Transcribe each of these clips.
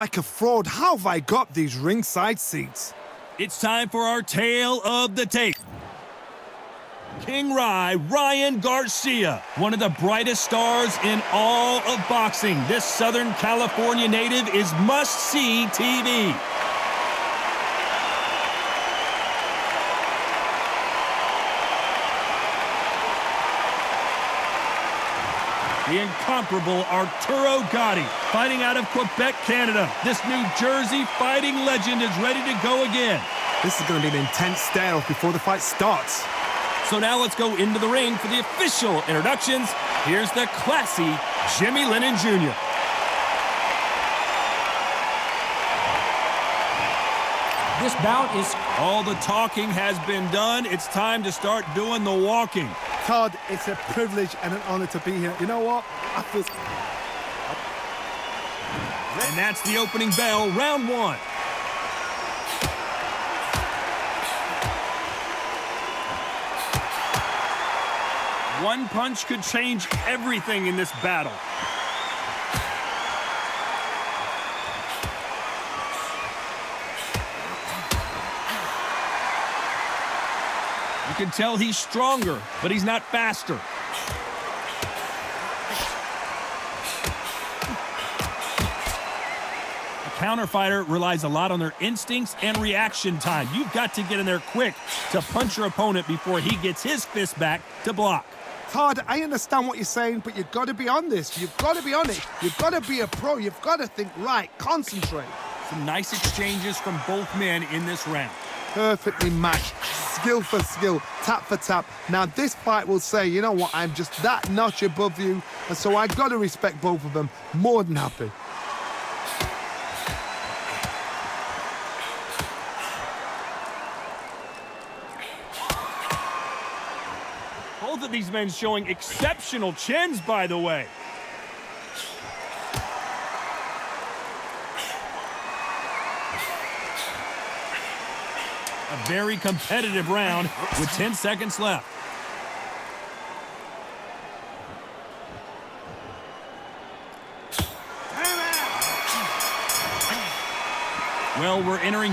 Like a fraud, how have I got these ringside seats? It's time for our tale of the tape. King Ryan Garcia, one of the brightest stars in all of boxing. This Southern California native is must-see TV. The incomparable Arturo Gatti, fighting out of Quebec, Canada. This New Jersey fighting legend is ready to go again. This is going to be an intense stare-off before the fight starts. So now let's go into the ring for the official introductions. Here's the classy Jimmy Lennon Jr. This bout is... All the talking has been done. It's time to start doing the walking. Todd, it's a privilege and an honor to be here. You know what? I feel... And that's the opening bell, round one. One punch could change everything in this battle. You can tell he's stronger, but he's not faster. A counter fighter relies a lot on their instincts and reaction time. You've got to get in there quick to punch your opponent before he gets his fist back to block. Todd, I understand what you're saying, but you've got to be on this. You've got to be on it. You've got to be a pro. You've got to think right, concentrate. Some nice exchanges from both men in this round. Perfectly matched, skill for skill, tap for tap. Now this fight will say, you know what, I'm just that notch above you, and so I've got to respect both of them. More than happy. Both of these men showing exceptional chins, by the way. A very competitive round with 10 seconds left. Well, we're entering...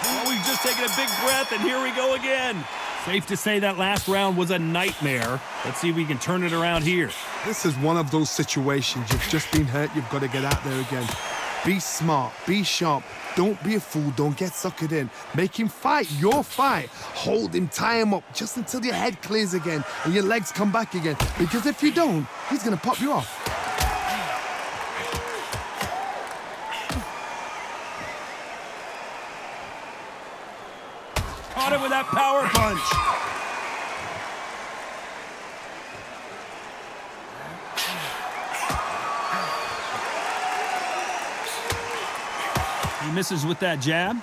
Well, we've just taken a big breath, and here we go again. Safe to say that last round was a nightmare. Let's see if we can turn it around here. This is one of those situations. You've just been hurt. You've got to get out there again. Be smart. Be sharp. Don't be a fool. Don't get suckered in. Make him fight your fight. Hold him. Tie him up just until your head clears again and your legs come back again. Because if you don't, he's going to pop you off. Caught him with that power punch. He misses with that jab.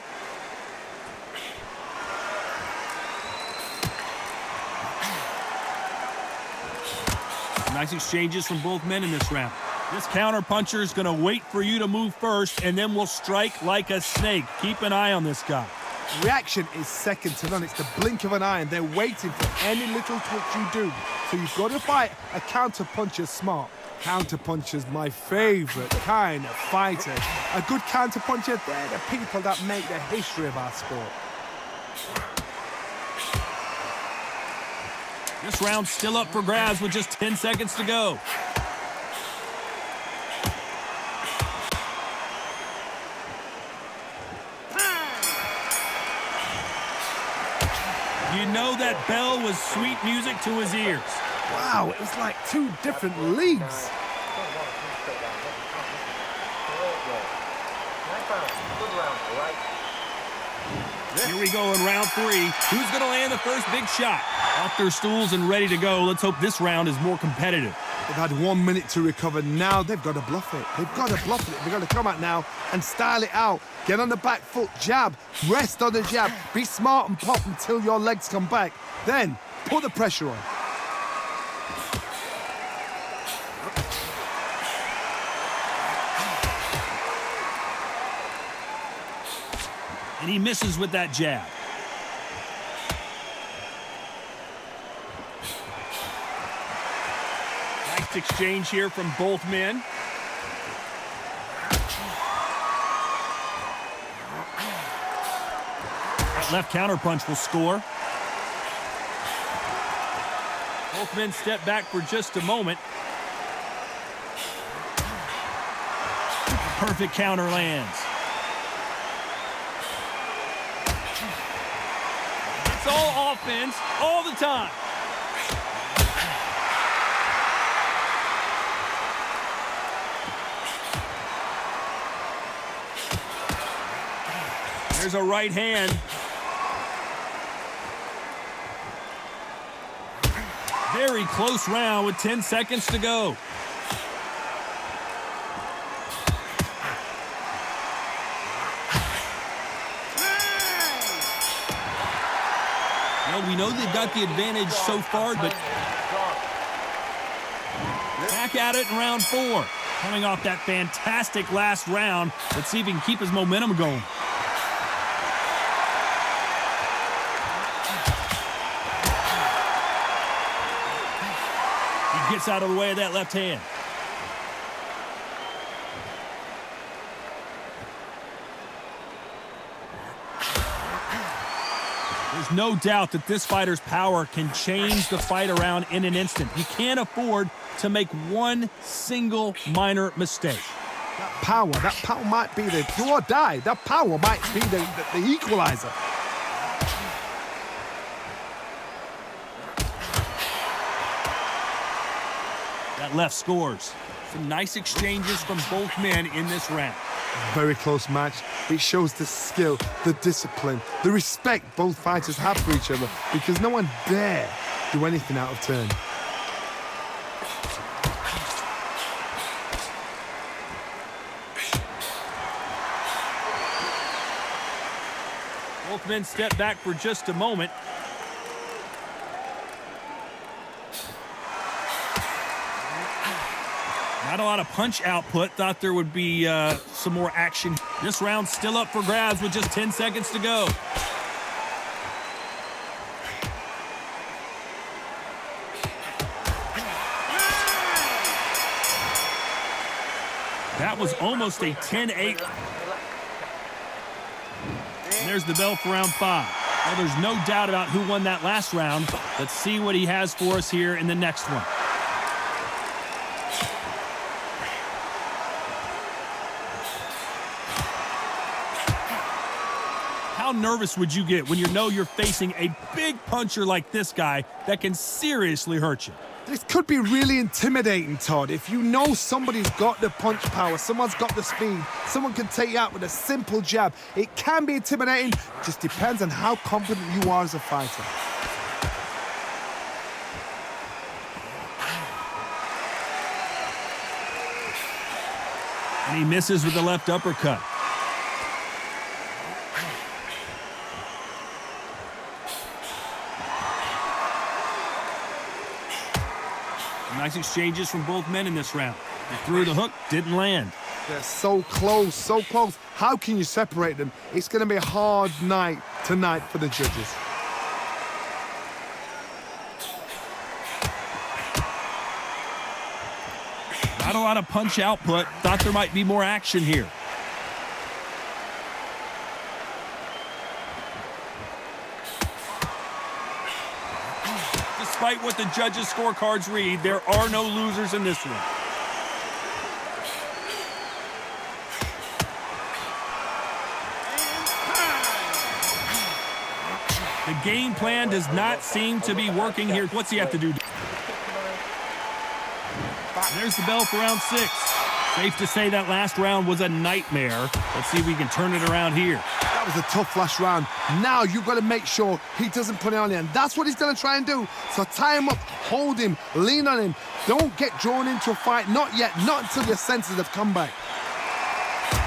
Nice exchanges from both men in this round. This counter puncher is going to wait for you to move first, and then will strike like a snake. Keep an eye on this guy. Reaction is second to none. It's the blink of an eye, and they're waiting for any little touch you do. So you've got to fight a counter puncher smart. Counter puncher's my favorite kind of fighter. A good counter puncher, they're the people that make the history of our sport. This round's still up for grabs with just 10 seconds to go. You know that bell was sweet music to his ears. Wow, it was like two different leagues. Here we go in round three. Who's going to land the first big shot? Off their stools and ready to go. Let's hope this round is more competitive. They've had 1 minute to recover. Now they've got to bluff it. They've got to bluff it. They've got to come out now and style it out. Get on the back foot, jab, rest on the jab. Be smart and pop until your legs come back. Then put the pressure on. And he misses with that jab. Nice exchange here from both men. That left counterpunch will score. Both men step back for just a moment. Perfect counter lands. It's all offense all the time. There's a right hand. Very close round with 10 seconds to go. Well, we know they've got the advantage so far, but back at it in round 4. Coming off that fantastic last round. Let's see if he can keep his momentum going. Gets out of the way of that left hand. There's no doubt that this fighter's power can change the fight around in an instant. He can't afford to make one single minor mistake. That power might be the do or die. That power might be the equalizer. That left scores. Some nice exchanges from both men in this round. Very close match. It shows the skill, the discipline, the respect both fighters have for each other because no one dare do anything out of turn. Both men step back for just a moment. Not a lot of punch output. Thought there would be some more action. This round's still up for grabs with just 10 seconds to go. That was almost a 10-8. And there's the bell for round 5. Well, there's no doubt about who won that last round. Let's see what he has for us here in the next one. How nervous would you get when you know you're facing a big puncher like this guy that can seriously hurt you? This could be really intimidating, Todd. If you know somebody's got the punch power, someone's got the speed, someone can take you out with a simple jab. It can be intimidating, just depends on how confident you are as a fighter. And he misses with the left uppercut. Nice exchanges from both men in this round. They threw the hook, didn't land. They're so close, so close. How can you separate them? It's going to be a hard night tonight for the judges. Not a lot of punch output. Thought there might be more action here. Despite what the judges' scorecards read, there are no losers in this one. The game plan does not seem to be working here. What's he have to do? There's the bell for round 6. Safe to say that last round was a nightmare. Let's see if we can turn it around here. That was a tough last round. Now you've got to make sure he doesn't put it on you, and that's what he's going to try and do. So tie him up, hold him, lean on him. Don't get drawn into a fight. Not yet. Not until your senses have come back.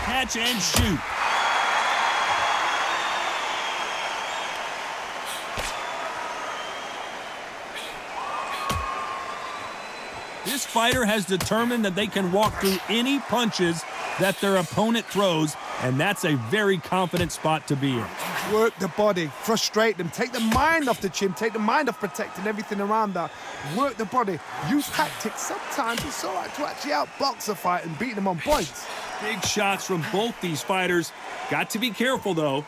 Catch and shoot. This fighter has determined that they can walk through any punches that their opponent throws, and that's a very confident spot to be in. Work the body, frustrate them, take the mind off the chin, take the mind off protecting everything around that. Work the body, use tactics. Sometimes it's all right to actually outbox a fight and beat them on points. Big shots from both these fighters. Got to be careful, though.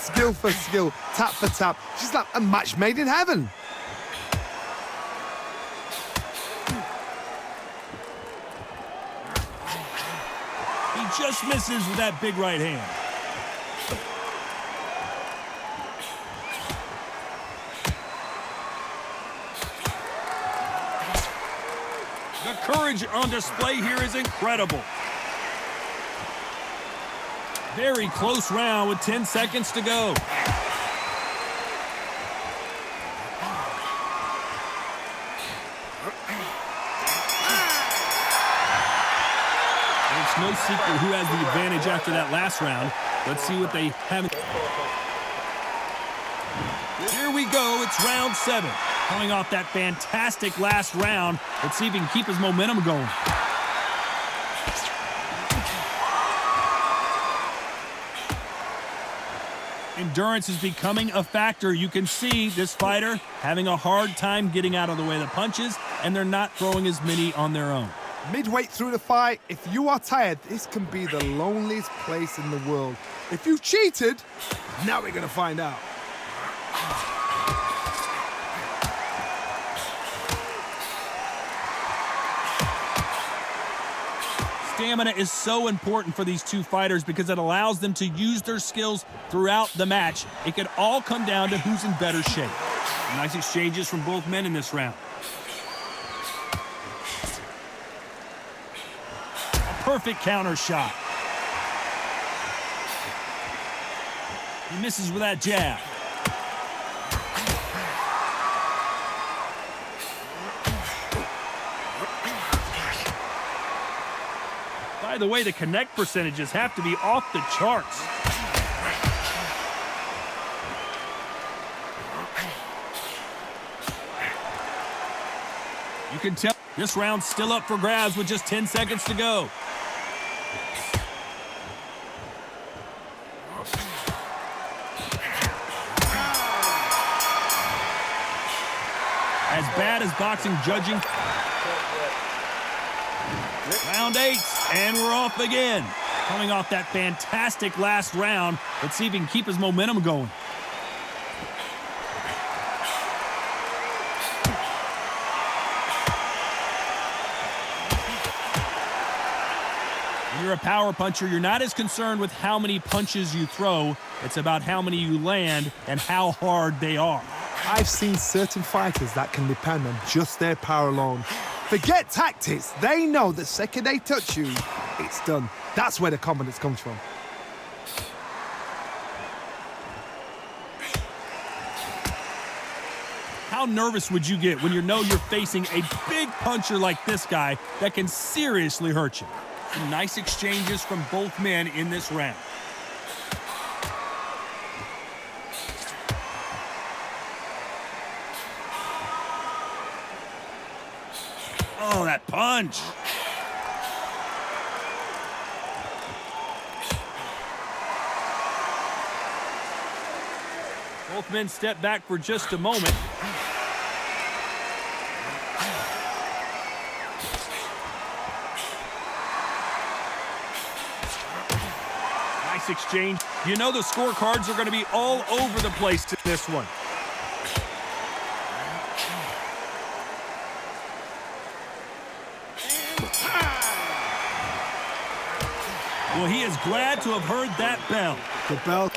skill for skill, tap for tap. She's like a match made in heaven. He just misses with that big right hand. The courage on display here is incredible. Very close round with 10 seconds to go. It's no secret who has the advantage after that last round. Let's see what they have. Here we go, it's round 7. Coming off that fantastic last round, let's see if he can keep his momentum going. Endurance is becoming a factor. You can see this fighter having a hard time getting out of the way of the punches, and they're not throwing as many on their own. Midway through the fight, if you are tired, this can be the loneliest place in the world. If you cheated, now we're gonna find out. Stamina is so important for these two fighters because it allows them to use their skills throughout the match. It could all come down to who's in better shape. Nice exchanges from both men in this round. A perfect counter shot. He misses with that jab. By the way, the connect percentages have to be off the charts. You can tell this round's still up for grabs with just 10 seconds to go. As bad as boxing judging. Round 8, and we're off again. Coming off that fantastic last round, let's see if he can keep his momentum going. When you're a power puncher, you're not as concerned with how many punches you throw. It's about how many you land and how hard they are. I've seen certain fighters that can depend on just their power alone. Forget tactics. They know the second they touch you, it's done. That's where the confidence comes from. How nervous would you get when you know you're facing a big puncher like this guy that can seriously hurt you? Some nice exchanges from both men in this round. Oh, that punch. Both men step back for just a moment. Nice exchange. You know the scorecards are going to be all over the place to this one. Well, he is glad to have heard that bell. The bell.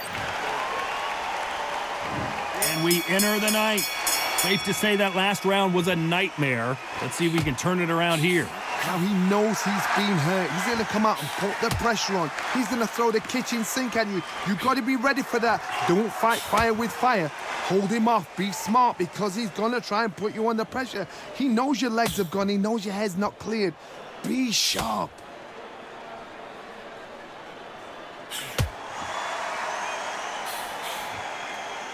And we enter the ninth. Safe to say that last round was a nightmare. Let's see if we can turn it around here. Now he knows he's been hurt. He's going to come out and put the pressure on. He's going to throw the kitchen sink at you. You've got to be ready for that. Don't fight fire with fire. Hold him off. Be smart because he's going to try and put you under pressure. He knows your legs have gone. He knows your head's not cleared. Be sharp.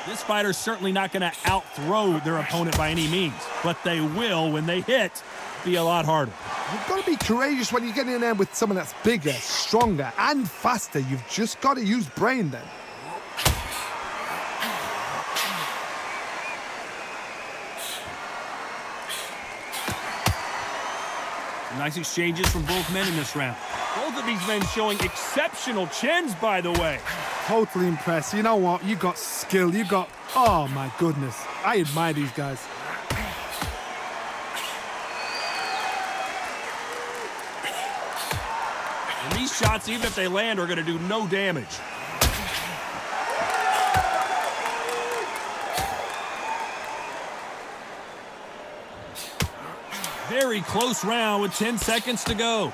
This fighter's certainly not going to out-throw their opponent by any means, but they will, when they hit, be a lot harder. You've got to be courageous when you get in there with someone that's bigger, stronger, and faster. You've just got to use brain then. Nice exchanges from both men in this round. Both Both of these men showing exceptional chins, by the way. Totally impressed. You know what? You got skill. You got... Oh, my goodness. I admire these guys. And these shots, even if they land, are going to do no damage. Very close round with 10 seconds to go.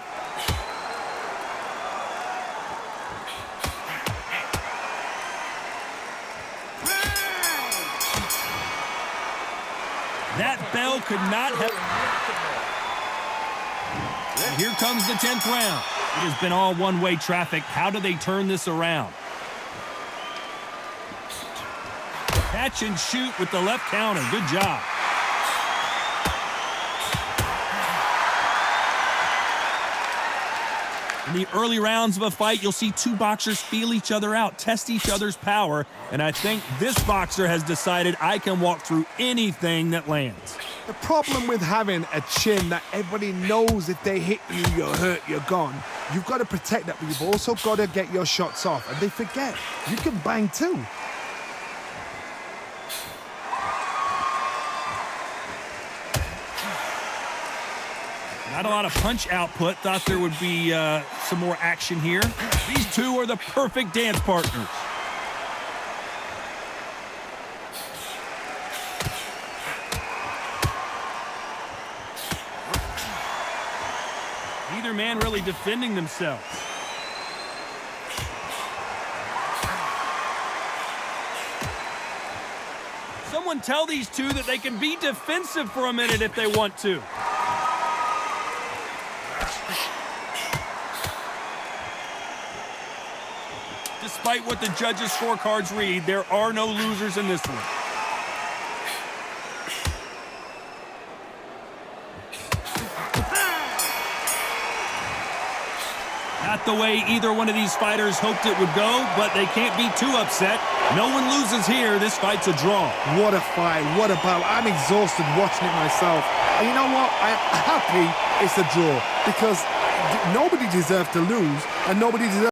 That bell could not have... And here comes the 10th round. It has been all one-way traffic. How do they turn this around? Catch and shoot with the left counter. Good job. In the early rounds of a fight, you'll see two boxers feel each other out, test each other's power, and I think this boxer has decided I can walk through anything that lands. The problem with having a chin that everybody knows if they hit you, you're hurt, you're gone. You've got to protect that, but you've also got to get your shots off. And they forget, you can bang too. Not a lot of punch output. Thought there would be some more action here. These two are the perfect dance partners. Neither man really defending themselves. Someone tell these two that they can be defensive for a minute if they want to. Despite what the judges' scorecards read, there are no losers in this one. Not the way either one of these fighters hoped it would go, but they can't be too upset. No one loses here. This fight's a draw. What a fight. What a battle. I'm exhausted watching it myself. And you know what? I'm happy it's a draw because nobody deserves to lose and nobody deserves